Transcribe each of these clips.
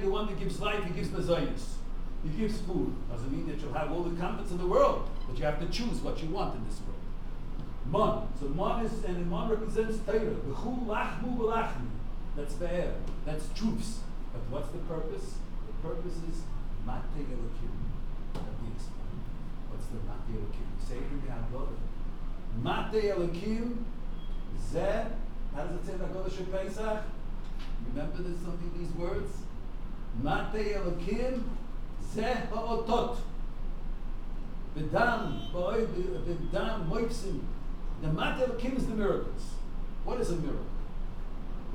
the one that gives life, he gives mezainis. He gives food. Doesn't mean that you'll have all the comforts in the world, but you have to choose what you want in this world. Mon. So mon is, and mon represents Torah. B'chul lachmu v'lachmi. That's be'er. That's truths. But what's the purpose? The purpose is mate elokim. That we explain. What's the mate elokim? Say it in the Haggadah. Mate elokim zeh. How does it say in the Haggadah Shel Pesach? Remember there's something, these words? Mate elokim zeh ha'otot. B'dam, b'dam moipsim. The mate elokim is the miracles. What is a miracle?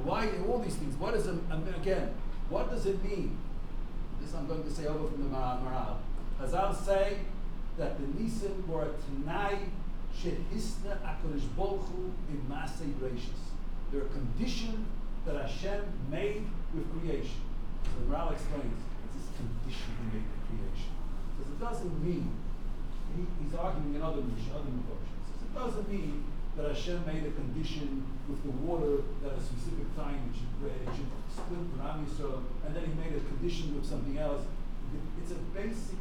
Why all these things? What is again? What does it mean? This I'm going to say over from the Maral. Chazal say that the Nisim were a Tanai shehisna HaKadosh Baruch Hu in Masei Gracious. They're a condition that Hashem made with creation. So the Maral explains it's this condition He made with creation. Because it doesn't mean he's arguing in other versions. It doesn't mean that Hashem made a condition with the water at a specific time it should split around Yisrael, and then he made a condition with something else. It's a basic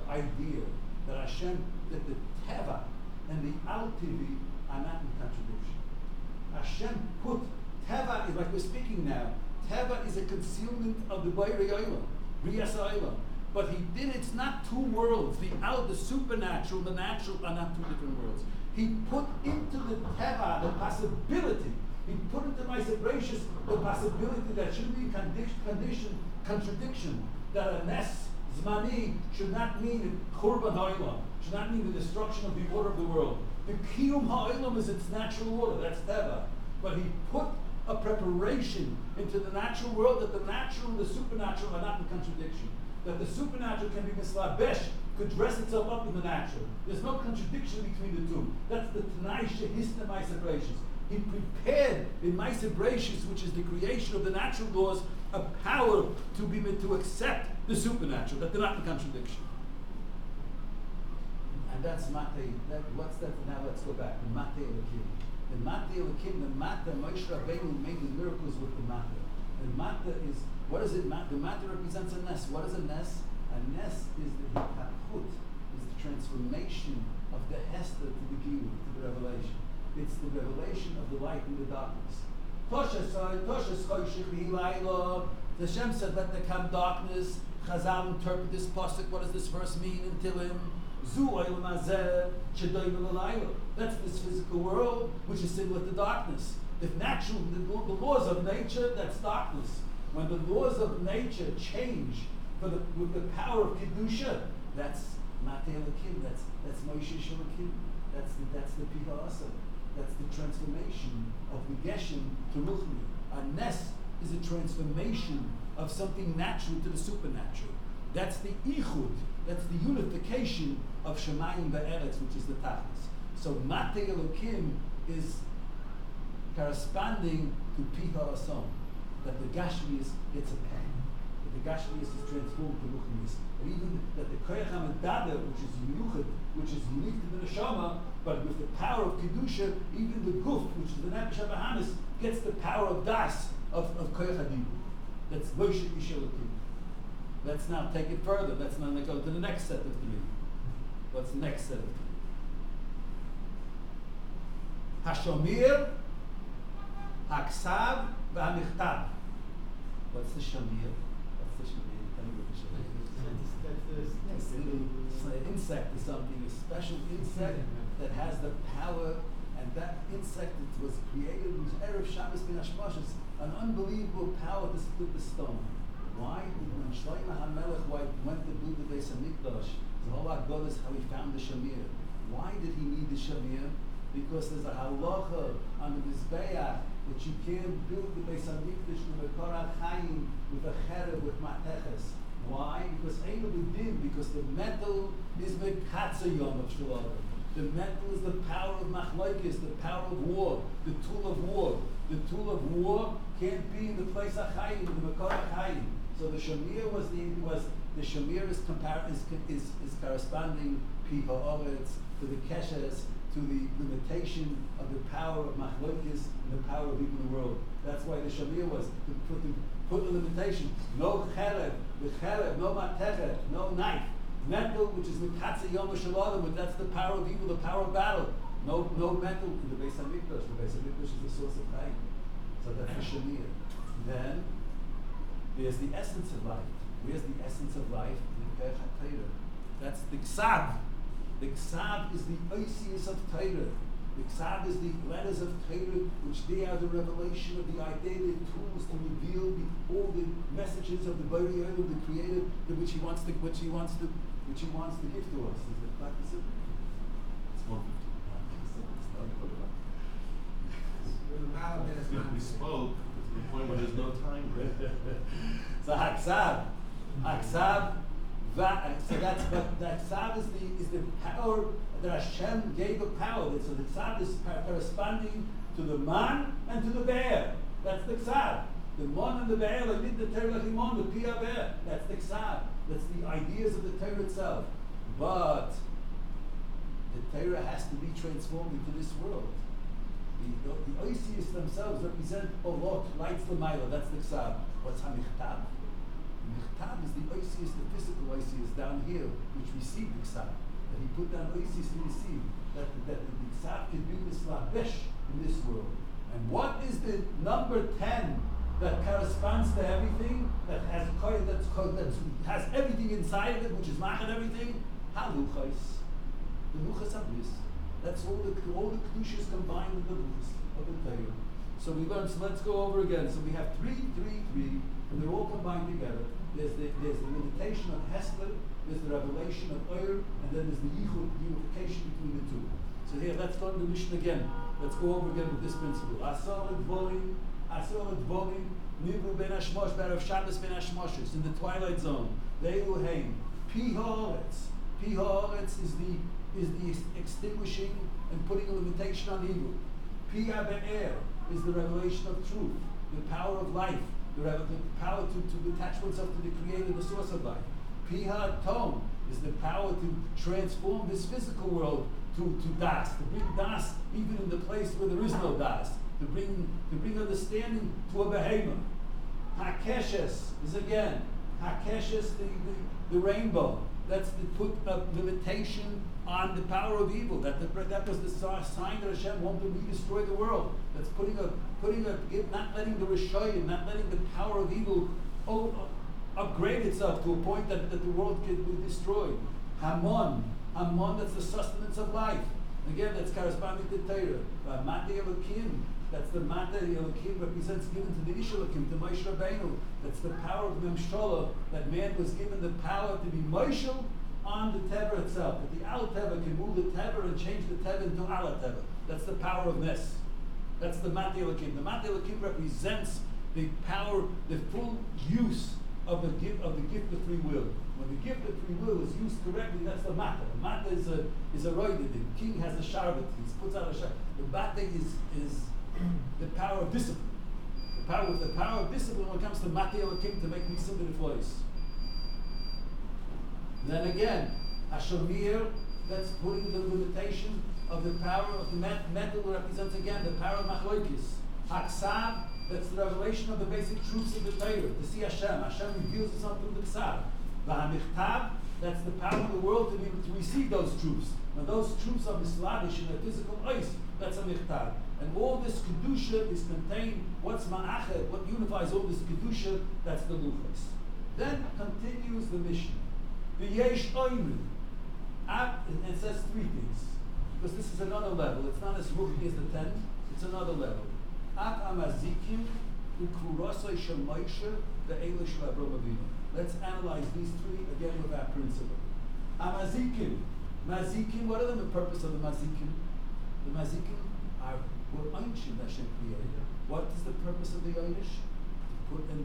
idea that Hashem, that the Teva and the Al-Tivi are not in contradiction. Hashem put Teva, is like we're speaking now, Teva is a concealment of the Bayrei Olam, Riyas Olam. But he did, it's not two worlds. The supernatural, the natural are not two different worlds. He put into the Teva the possibility. He put into my Gracious the possibility that should be contradiction. That a Nes Zmani should not mean Churban Ha'olam, should not mean the destruction of the order of the world. The Kiyum Ha'olam is its natural order, that's Teva. But he put a preparation into the natural world that the natural and the supernatural are not in contradiction. That the supernatural can be mislabesh, could dress itself up in the natural. There's no contradiction between the two. That's the Tanai Shehisna Maisa Gracious. He prepared in Maisa Gracious, which is the creation of the natural laws, a power to accept the supernatural, that they're not in contradiction. And that's Mate. What's that? Now let's go back. The Mate Elokim. The Mate Elokim, the Mate, Moshe Rabbeinu made the miracles with the Mate. And Mate is, what is it? The Mate represents a Nes. What is a Nes? A Nes is the Hikaput, is the transformation of the Hester to the Gilu, to the revelation. It's the revelation of the light and the darkness. The Hashem said, let there come darkness. Chazal interpret this pasuk. What does this verse mean in Tilim? That's this physical world, which is similar to darkness. If natural, the laws of nature, that's darkness. When the laws of nature change with the power of Kedusha, that's Mate Elokim, that's Moshe Shalakim, that's the Pihasa, that's the transformation of the Geshem to Ruchni. A Nes is a transformation of something natural to the supernatural. That's the Ichud, that's the unification of Shemayim Ba'eretz, which is the Tachlis. So Mate Elokim is corresponding to Piha Asom, that the Gashmias gets a pen, that the Gashmias is transformed to Ruchnias, and even that the Koyach HaMedada, which is unique to the Neshama, but with the power of Kedusha, even the Guf, which is the Nefesh HaBahamis, gets the power of Das, of Koyach HaDibur. That's Moshe Yishelakim. Let's now take it further. Let's now go to the next set of three. What's the next set of three? Hashomir, Haksav, V'Hamichtav. What's the Shamir? What's the Shamir? Tell me what the Shamir is. It's a little insect or something, a special insect that has the power, and that insect that was created in Erev Shabbos bin Hashmashos, an unbelievable power to split the stone. Why? When Shlomo HaMelech went to build the Beis HaMikdash, the whole Haggadah is how he found the Shamir. Why did he need the Shamir? Because there's a halacha on the Mizbeach that you can't build the Beis HaMikdash with a Koral Chaim, with a Cherev, with Mateches. Why? Because because the metal is Mekatzayom of Shalom. The metal is the power of Machlokes, the power of war, the tool of war. The tool of war can't be in the place of Chaim, in the Makor Chaim. So the Shamir the Shamir is corresponding Piha Oretz to the Keshes, to the limitation of the power of Machlokes and the power of even the world. That's why the Shamir was to put a limitation. No cherev, no matechev, no knife. Mental, which is mikatze yom shalom, but that's the power of evil, the power of battle. No mental in the Beis Hamikdash. The Beis Hamikdash is the source of life. So that's the Shemir. Then there's the essence of life. Where's the essence of life? In the Perach HaTorah. That's the Ksav. The Ksav is the Oisius of Torah. The Ksav is the letters of Torah, which they are the revelation of the idea, the tools to reveal all the messages of the Bari Olam, the Creator, which He wants to give to us. Is it like this? It's 150. We spoke to the point where there's no time. So Haksav, so that's but the Haksav is the power that Hashem gave a power. So the Ksav is corresponding to the man and to the bear. That's the Ksav. The man and the bear, like the Torah Lachimon, the Pia bear. That's the Ksav. That's the ideas of the Torah itself. But the Torah has to be transformed into this world. The Oisius themselves represent Olot, lights Lamaila, that's the Ksav. What's HaMichtav? Michtav is the Oisius, the physical Oisius down here, which received the Ksav. That he put down Oisius to receive. That the Ksav can do this Labesh in this world. And what is the number 10 that corresponds to everything, that has everything inside of it, which is Machan everything? Haluchos. The Luchas Abris. That's all the Kedushas combined with the Luchas of the Torah. So we learned, so let's go over again. So we have 3, and they're all combined together. There's the meditation of Hesler, there's the revelation of Oyer, and then there's the unification between the two. So here, let's learn the Mishnah again. Let's go over again with this principle. Asal Dvolim, Nivru ben Hashmosh, Barav Shabbos ben Hashmoshes, in the twilight zone. Veilu Haim. Pi Haaretz is the extinguishing and putting a limitation on evil. Pi Be'er is the revelation of truth, the power of life, the power to attach oneself to the Creator, the source of life. Pi Ha'atom is the power to transform this physical world to Das, to bring Das even in the place where there is no Das, to bring understanding to a behemoth. Hakeshes is again, Hakeshes, the rainbow. That's to put a limitation on the power of evil. That was the sign that Hashem wanted to re-destroy the world. That's not letting the Rishayim, not letting the power of evil upgrade itself to a point that the world can be destroyed. Hamon, that's the sustenance of life. Again, that's corresponding to Torah. Mate Elokim, that's the Mate Elokim represents given to the Ish Elokim, to Moshe Rabbeinu. That's the power of Memsholah, that man was given the power to be Moshel on the Teva itself. That the Al Teva can move the Teva and change the Teva into Ala Teva. That's the power of this. That's the Mate Elokim. The Mate Elokim represents the power, the full use of the gift of free will. When the gift of free will is used correctly, that's the Mata. The Mata is a roided. The king has a sharbat. He puts out a sharbat. The Mata is the power of discipline. The power of discipline when it comes to Mata Elokim, to make me simple voice. Then again, Hashamir, that's putting the limitation of the power of the metal, represents again the power of Machloikis. Haksav, that's the revelation of the basic truths of the Torah, to see Hashem. Hashem reveals himself through the Ksav. V'hamichtav, that's the power of the world to be able to receive those truths. Now those truths are mislavish in their physical ice, that's a michtav. And all this Kedusha is contained, what's ma'achet, what unifies all this Kedusha, that's the Luchas. Then continues the mission. V'yesh oimen. And it says 3 things. Because this is another level. It's not as ruchni as the 10, it's another level. At amazikim, ukurosai shemoisha, ve'ela shel Avraham Avinu. Let's analyze these 3 again with our principle. Amazikim. Mazikim, what are the purpose of the mazikim? The mazikim were Einshin that Hashem created. What is the purpose of the Einish? To put the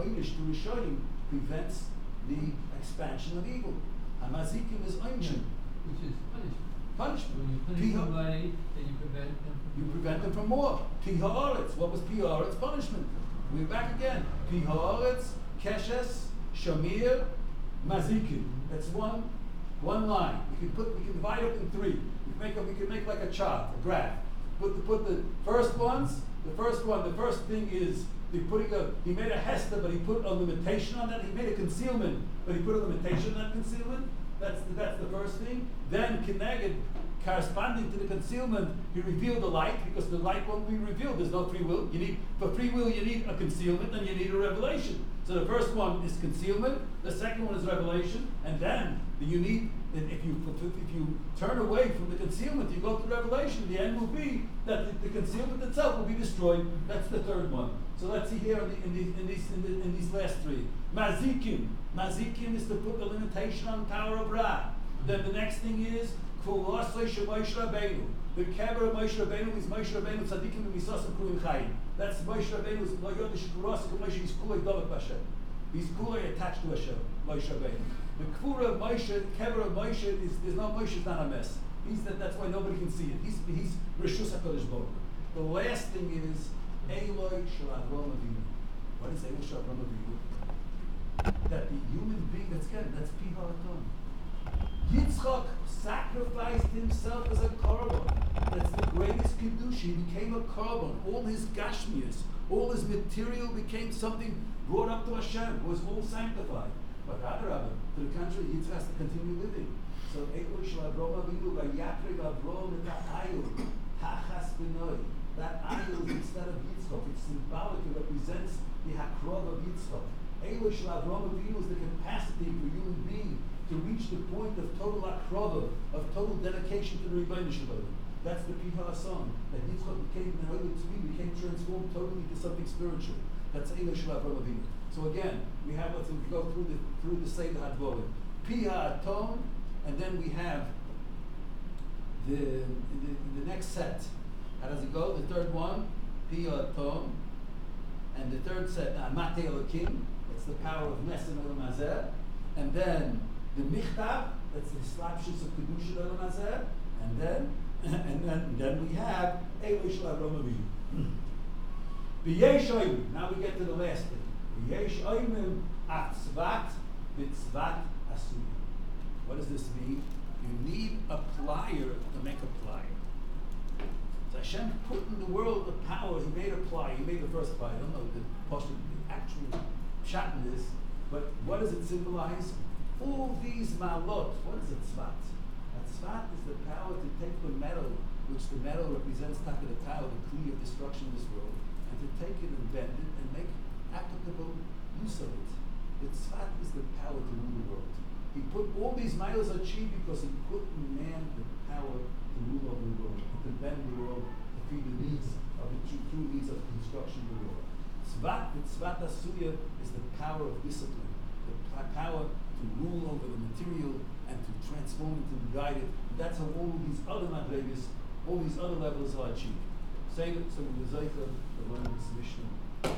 Einish to Rishonim prevents the expansion of evil. Amazikim is Einshin. Which is punishment. Punishment. When you punish somebody, then you prevent them from more. Piharetz. What was Piharetz? Punishment. We're back again. Piharetz, Keshes, Shamir, Mazikim. That's one line. We can divide it in 3. We can make like a chart, a graph. Put the first ones. The first thing is He made a hester, but he put a limitation on that. He made a concealment, but he put a limitation on that concealment. That's the first thing. Then Kineged, corresponding to the concealment, he revealed the light, because the light won't be revealed. There's no free will. For free will, you need a concealment, and you need a revelation. So the first one is concealment. The second one is revelation, and then you need. If you turn away from the concealment, you go to revelation. The end will be that the concealment itself will be destroyed. That's the third one. So let's see here in these last three. Mazikim. Mazikim is to put the limitation on the power of Ra. Then the next thing is Kulasoi Moshe Rabbeinu. The kever of Moshe Rabbeinu is Moshe Rabbeinu tzadikim v'misasim kulim chayim. That's Moshe Rabbeinu's lo yodesh kurasik Moshe. He's kulei dovek Hashem. He's kulei attached to Hashem. Moshe Rabbeinu. The kfura of Moshe, the kever of Moshe is there's no Moshe is not a mess. That's why nobody can see it. He's Rishus HaKadosh Baruch. The last thing is Eloi Shel Avram Avinu. What is Eloi Shel Avram Avinu? That the human being that's Pi Ha'atom. Yitzchak sacrificed himself as a korban. That's the greatest kiddush. He became a korban. All his gashmias, all his material became something brought up to Hashem. Was all sanctified. But rather, to the contrary, Yitzchak has to continue living. So Eloi Shel Avram Avinu vayakriv Avram et ha'ayil hachas b'noi. That ayil instead of Yitzchak, it's symbolic. It represents the hakrov of Yitzchak. Eloi Shel Avram Avinu is the capacity for human being to reach the point of total akrava, of total dedication to the Rebbeinu Shalom. That's the Piha song. That Yitzchak became transformed totally to something spiritual. That's Eloi Shel Avram Avinu. So again, we go through the Seder Hadvorim. Piha Atom, and then we have the next set. How does it go? The third one, Piha Atom, and the third set, Mate Elokim. That's the power of Nesem Elam Hazeh, and then the Michtav, that's the slapshus of Kedusha Elam Hazeh, and then we have Eloi Shel Avram Avinu. B'yesh Oimim. Now we get to the last thing. B'yesh Oimim Atzvat B'tzvat Asur. What does this mean? You need a plier to make a plier. So Hashem put in the world the power. He made a plier. He made the first plier. I don't know the actual pshat in this, but what does it symbolize? All these malot. What is a tzvat? A tzvat is the power to take the metal, which the metal represents the tower, the kli of destruction in this world, and to take it and bend it and make applicable use of it. The tzvat is the power to rule the world. He put all these miles achieved because he put in man the power to rule over the world, to bend the world, to feed the needs of the true needs of construction of the world. Tzvat, the tzvat asuya, is the power of discipline, the power to rule over the material and to transform it, to guide it. That's how all these other madregas, all these other levels are achieved. Say that, so the Zaycha, the learning this Mishnah.